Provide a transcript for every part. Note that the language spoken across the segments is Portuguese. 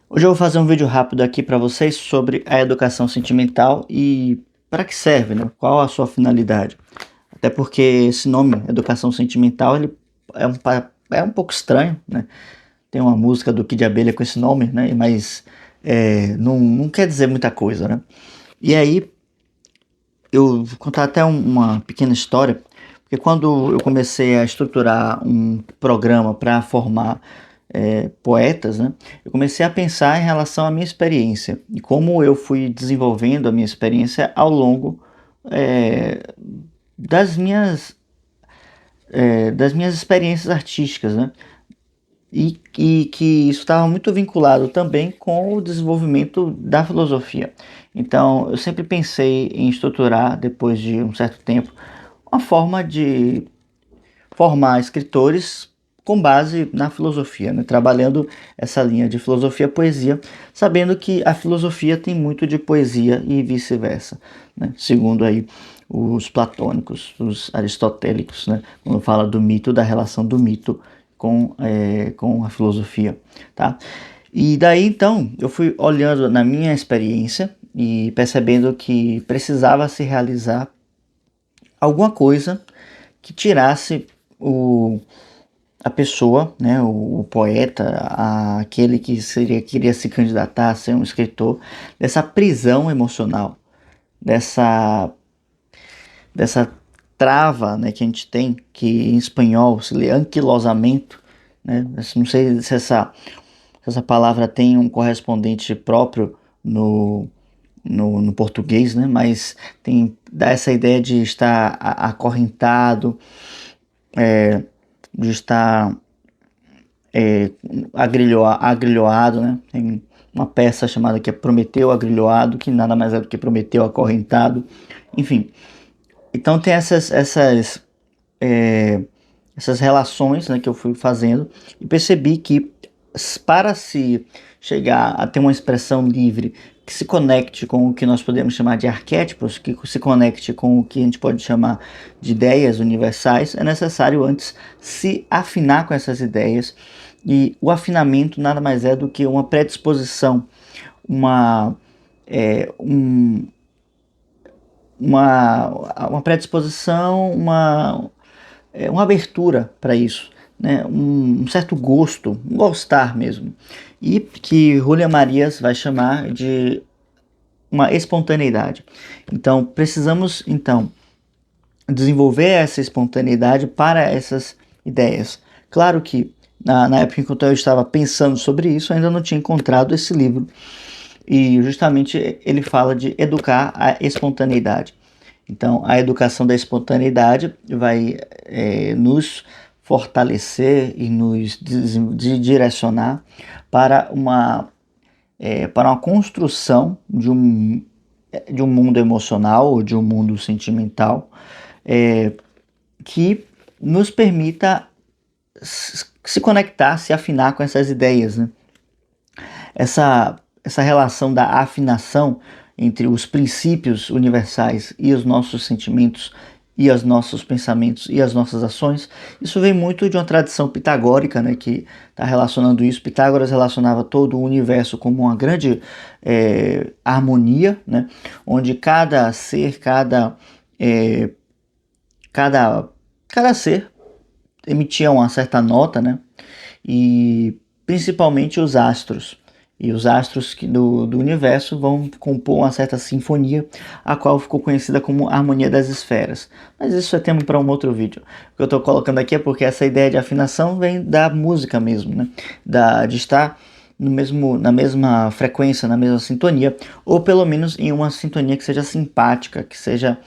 Hoje eu vou fazer um vídeo rápido aqui para vocês sobre a educação sentimental e para que serve, né? Qual a sua finalidade? Até porque esse nome, educação sentimental, ele é um pouco estranho, né? Tem uma música do Kid Abelha com esse nome, né? Mas não quer dizer muita coisa, né? E aí eu vou contar até uma pequena história, porque quando eu comecei a estruturar um programa para formar poetas, né, eu comecei a pensar em relação à minha experiência e como eu fui desenvolvendo a minha experiência ao longo é, das minhas experiências artísticas, né? E que isso estava muito vinculado também com o desenvolvimento da filosofia. Então, eu sempre pensei em estruturar, depois de um certo tempo, uma forma de formar escritores com base na filosofia, né? Trabalhando essa linha de filosofia poesia, sabendo que a filosofia tem muito de poesia e vice-versa, né? Segundo aí os platônicos, os aristotélicos, né? Quando fala do mito, da relação do mito com a filosofia, tá? E daí então eu fui olhando na minha experiência e percebendo que precisava se realizar alguma coisa que tirasse o, a pessoa, né, o poeta, aquele que queria se candidatar a ser um escritor, dessa prisão emocional, dessa, dessa trava, né, que a gente tem, que em espanhol se lê anquilosamento, né? Não sei se essa palavra tem um correspondente próprio no português, né? Mas dá essa ideia de estar acorrentado, de estar agrilhoado, né? Tem uma peça chamada que é Prometeu agrilhoado, que nada mais é do que Prometeu acorrentado, enfim. Então tem é, essas relações, né, que eu fui fazendo e percebi que para se chegar a ter uma expressão livre que se conecte com o que nós podemos chamar de arquétipos, que se conecte com o que a gente pode chamar de ideias universais, é necessário antes se afinar com essas ideias. E o afinamento nada mais é do que uma predisposição, uma, é, um, uma predisposição, uma abertura para isso, né? Um certo gosto, um gostar mesmo. E que Julia Marias vai chamar de uma espontaneidade. Então, precisamos desenvolver essa espontaneidade para essas ideias. Claro que na época em que eu estava pensando sobre isso, ainda não tinha encontrado esse livro. E justamente ele fala de educar a espontaneidade. Então, a educação da espontaneidade vai nos fortalecer e nos direcionar para para uma construção de um mundo emocional ou de um mundo sentimental é, que nos permita se conectar, se afinar com essas ideias, né? Essa relação da afinação entre os princípios universais e os nossos sentimentos e os nossos pensamentos e as nossas ações, isso vem muito de uma tradição pitagórica, né, que está relacionando isso. Pitágoras relacionava todo o universo como uma grande harmonia, né, onde cada ser, é, cada, cada ser emitia uma certa nota, né, e principalmente os astros. E os astros do universo vão compor uma certa sinfonia, a qual ficou conhecida como harmonia das esferas. Mas isso é tema para um outro vídeo. O que eu estou colocando aqui é porque essa ideia de afinação vem da música mesmo, né? De estar na mesma frequência, na mesma sintonia, ou pelo menos em uma sintonia que seja simpática, que seja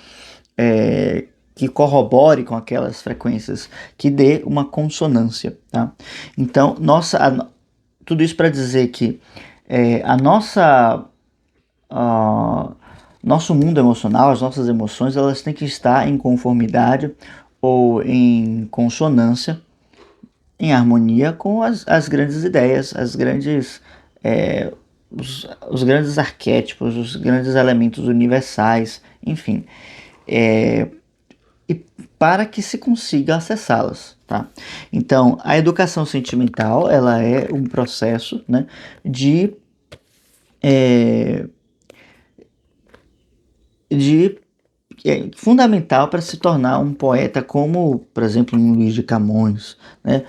que corrobore com aquelas frequências, que dê uma consonância, tá? Então, tudo isso para dizer que a a- nosso mundo emocional, as nossas emoções, elas têm que estar em conformidade ou em consonância, em harmonia com as grandes ideias, é, os grandes arquétipos, os grandes elementos universais, enfim. É, e para que se consiga acessá-las, tá? Então, a educação sentimental, ela é um processo, né, de é, de é fundamental para se tornar um poeta como, por exemplo, um Luís de Camões, né?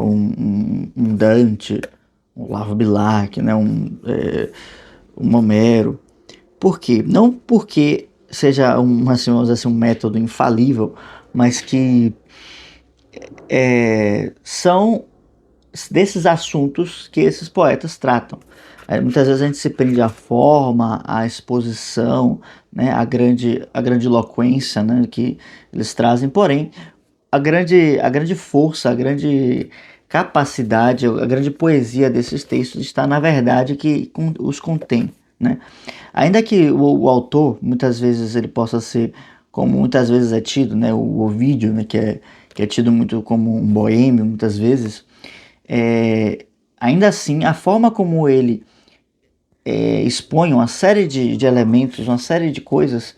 Um Dante, um Olavo Bilac, né? Um Homero. Por quê? Não porque seja assim, vamos dizer assim, um método infalível, mas que são desses assuntos que esses poetas tratam. Muitas vezes a gente se prende à forma, à exposição, né, à grande eloquência, né, que eles trazem, porém, a grande força, a grande capacidade, a grande poesia desses textos está na verdade que os contém, né? Ainda que o autor, muitas vezes ele possa ser, como muitas vezes é tido, né, o Ovídio, né, que é tido muito como um boêmio, muitas vezes, ainda assim, a forma como ele expõe uma série de elementos, uma série de coisas,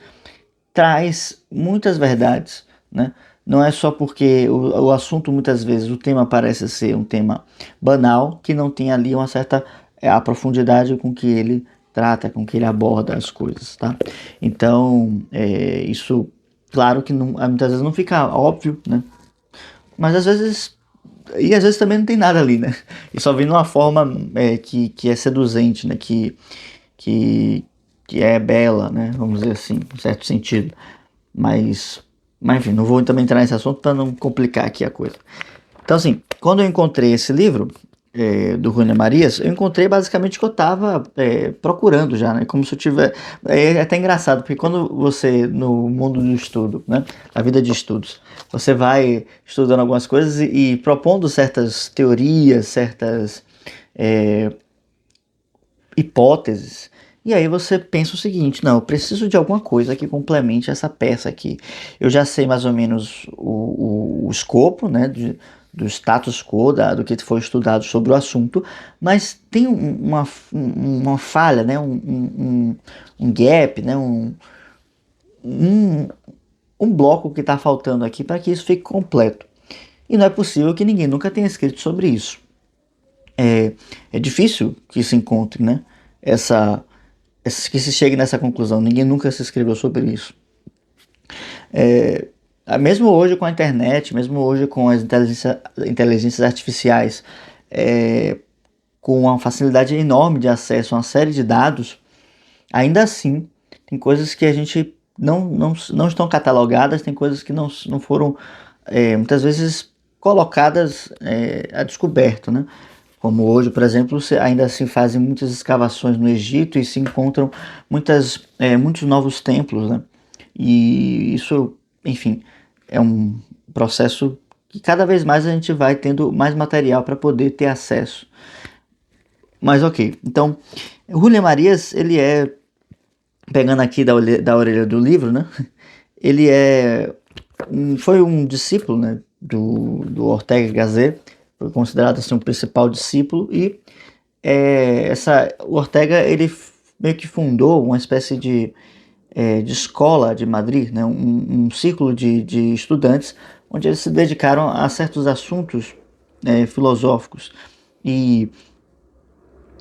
traz muitas verdades, né? Não é só porque o assunto, muitas vezes, o tema parece ser um tema banal, que não tem ali uma certa a profundidade com que ele trata, com que ele aborda as coisas, tá? Então, isso, claro que não, muitas vezes não fica óbvio, né? Mas às vezes às vezes também não tem nada ali, né? E só vem de uma forma que é seduzente, né? Que, que é bela, né? Vamos dizer assim, em certo sentido. Mas, mas enfim, não vou também entrar nesse assunto para não complicar aqui a coisa. Então, assim, quando eu encontrei esse livro do Rune Marias, eu encontrei basicamente o que eu estava procurando já, né? Como se eu tivesse. É até engraçado, porque quando você, no mundo do estudo, né? A vida de estudos, você vai estudando algumas coisas e propondo certas teorias, certas é, hipóteses. E aí você pensa o seguinte, não, eu preciso de alguma coisa que complemente essa peça aqui. Eu já sei mais ou menos o escopo, né, do status quo, do que foi estudado sobre o assunto, mas tem uma falha, né, um gap, né, um, um bloco que está faltando aqui para que isso fique completo. E não é possível que ninguém nunca tenha escrito sobre isso. É difícil que se encontre, né, essa que se chegue nessa conclusão. Ninguém nunca se escreveu sobre isso. Mesmo hoje com a internet, mesmo hoje com as inteligências artificiais, com uma facilidade enorme de acesso a uma série de dados, ainda assim tem coisas que a gente não estão catalogadas, tem coisas que não foram muitas vezes colocadas a descoberto, né? Como hoje, por exemplo, ainda se fazem muitas escavações no Egito e se encontram muitos novos templos, né? E isso, enfim, é um processo que cada vez mais a gente vai tendo mais material para poder ter acesso. Mas ok, então, Julian Marias, ele pegando aqui da orelha do livro, né? Ele foi um discípulo, né, do Ortega Gasset, foi considerado assim, um principal discípulo, e o Ortega ele meio que fundou uma espécie de escola de Madrid, né, um círculo de estudantes, onde eles se dedicaram a certos assuntos filosóficos, e,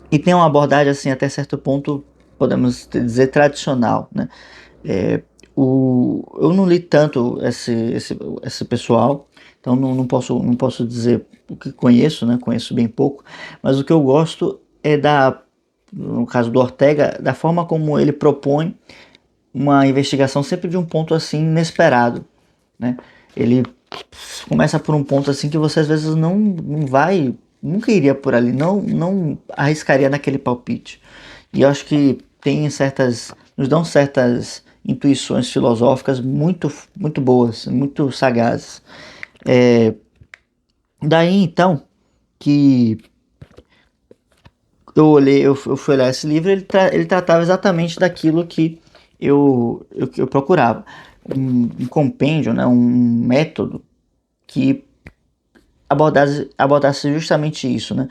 e tem uma abordagem assim até certo ponto, podemos dizer, tradicional, né? É, eu não li tanto esse pessoal, então não posso dizer o que conheço, né? Conheço bem pouco, mas o que eu gosto é no caso do Ortega, da forma como ele propõe uma investigação sempre de um ponto assim inesperado, né? Ele começa por um ponto assim que você às vezes não vai, nunca iria por ali, não arriscaria naquele palpite. E eu acho que nos dão certas intuições filosóficas muito boas, muito sagazes. Daí então que eu fui olhar esse livro, ele tratava exatamente daquilo que eu procurava. Um compêndio, né, um método que abordasse justamente isso, né?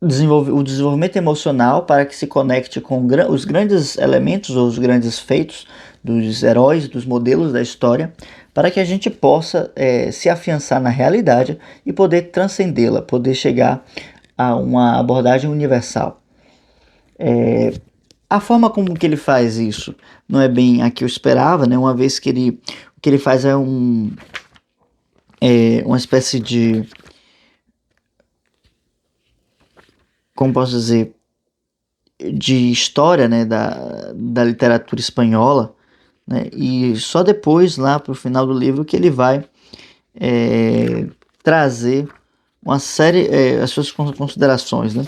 O desenvolvimento emocional para que se conecte com os grandes elementos ou os grandes feitos dos heróis, dos modelos da história, para que a gente possa se afiançar na realidade e poder transcendê-la, poder chegar a uma abordagem universal. A forma como que ele faz isso não é bem a que eu esperava, né? Uma vez que o que ele faz é uma espécie de, como posso dizer, de história, né, da literatura espanhola, né? E só depois, lá pro final do livro, que ele vai trazer uma série, as suas considerações, né?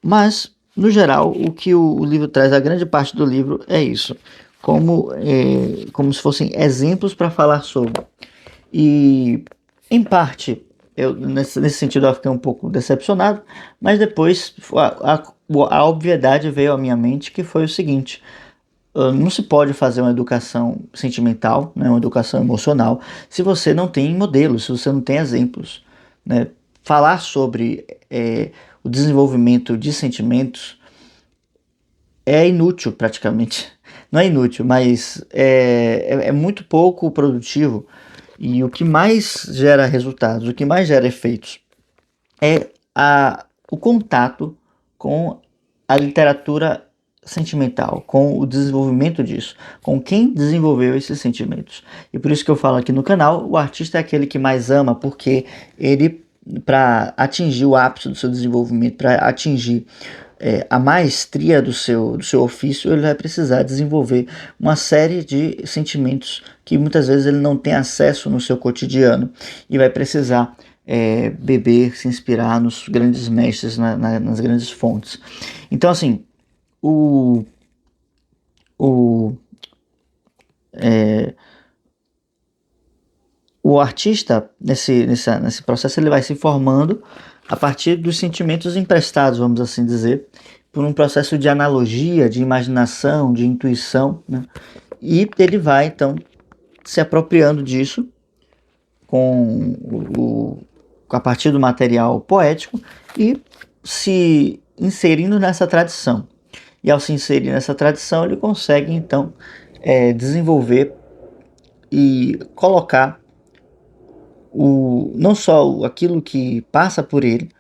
Mas, no geral, o que o livro traz, a grande parte do livro é isso, como se fossem exemplos para falar sobre. E, em parte, nesse sentido eu fiquei um pouco decepcionado, mas depois a obviedade veio à minha mente, que foi o seguinte: não se pode fazer uma educação sentimental, né, uma educação emocional, se você não tem modelos, se você não tem exemplos, né? Falar sobre o desenvolvimento de sentimentos é inútil praticamente. Não é inútil, mas é muito pouco produtivo. E o que mais gera resultados, o que mais gera efeitos é o contato com a literatura sentimental, com o desenvolvimento disso, com quem desenvolveu esses sentimentos. E por isso que eu falo aqui no canal, o artista é aquele que mais ama, porque ele, para atingir o ápice do seu desenvolvimento, para atingir a maestria do seu ofício, ele vai precisar desenvolver uma série de sentimentos que muitas vezes ele não tem acesso no seu cotidiano e vai precisar beber, se inspirar nos grandes mestres, nas grandes fontes. Então, assim, o, o, o artista, nesse processo, ele vai se formando a partir dos sentimentos emprestados, vamos assim dizer, por um processo de analogia, de imaginação, de intuição, né? E ele vai, então, se apropriando disso a partir do material poético e se inserindo nessa tradição. E ao se inserir nessa tradição, ele consegue, então, desenvolver e colocar não só aquilo que passa por ele,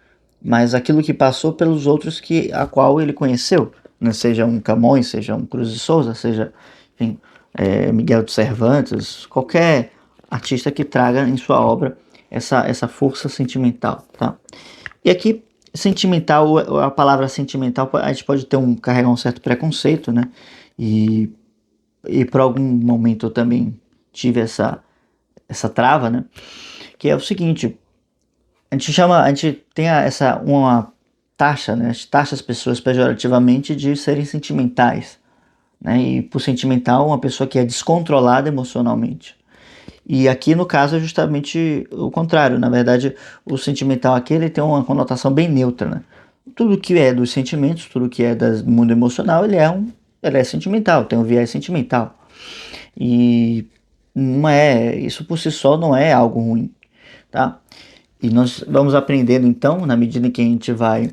mas aquilo que passou pelos outros a qual ele conheceu, né? Seja um Camões, seja um Cruz de Souza, seja, enfim, Miguel de Cervantes, qualquer artista que traga em sua obra essa força sentimental, tá? E aqui, sentimental, a palavra sentimental, a gente pode carregar um certo preconceito, né? E, e por algum momento eu também tive essa trava, né? Que é o seguinte: a gente tem uma taxa, né? A gente taxa as pessoas pejorativamente de serem sentimentais, né? E por sentimental, uma pessoa que é descontrolada emocionalmente. E aqui no caso é justamente o contrário. Na verdade, o sentimental aqui ele tem uma conotação bem neutra, né? Tudo que é dos sentimentos, tudo que é do mundo emocional, ele é sentimental, tem um viés sentimental. E não é, isso por si só não é algo ruim, tá? E nós vamos aprendendo então, na medida em que a gente vai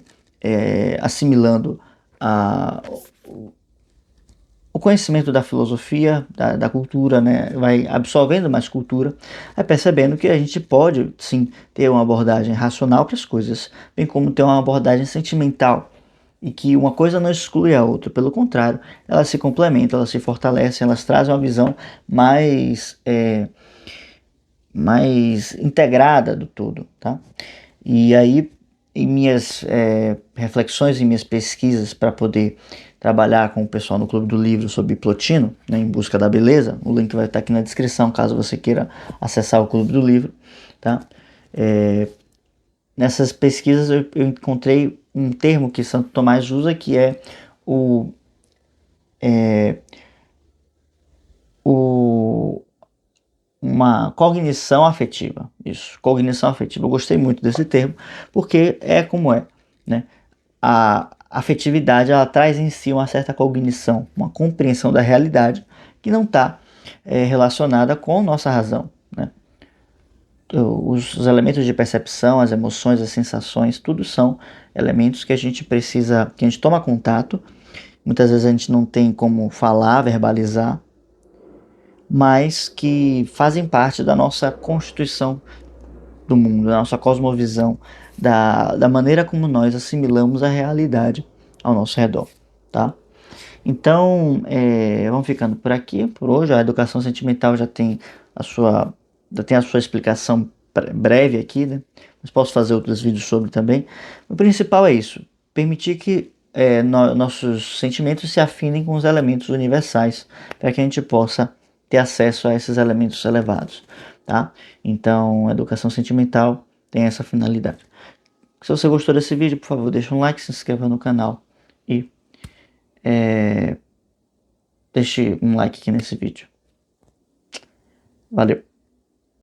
assimilando a, o conhecimento da filosofia, da cultura, né? Vai absorvendo mais cultura, vai percebendo que a gente pode sim ter uma abordagem racional para as coisas, bem como ter uma abordagem sentimental. E que uma coisa não exclui a outra, pelo contrário, elas se complementam, elas se fortalecem, elas trazem uma visão mais integrada do todo, tá? E aí, em minhas reflexões, em minhas pesquisas para poder trabalhar com o pessoal no Clube do Livro sobre Plotino, né, Em Busca da Beleza, o link vai estar aqui na descrição caso você queira acessar o Clube do Livro, tá? Nessas pesquisas eu encontrei um termo que Santo Tomás usa, que é o uma cognição afetiva. Isso, cognição afetiva. Eu gostei muito desse termo, porque é como é, né? A afetividade, ela traz em si uma certa cognição, uma compreensão da realidade que não está relacionada com nossa razão, né? Os elementos de percepção, as emoções, as sensações, tudo são elementos que a gente precisa, que a gente toma contato. Muitas vezes a gente não tem como falar, verbalizar, mas que fazem parte da nossa constituição do mundo, da nossa cosmovisão, da maneira como nós assimilamos a realidade ao nosso redor. tá? Então, vamos ficando por aqui por hoje. A educação sentimental já tem a sua explicação breve aqui, né? Mas posso fazer outros vídeos sobre também. O principal é isso: permitir que nossos sentimentos se afinem com os elementos universais, para que a gente possa ter acesso a esses elementos elevados, tá? Então, a educação sentimental tem essa finalidade. Se você gostou desse vídeo, por favor, deixa um like, se inscreva no canal e deixe um like aqui nesse vídeo. Valeu!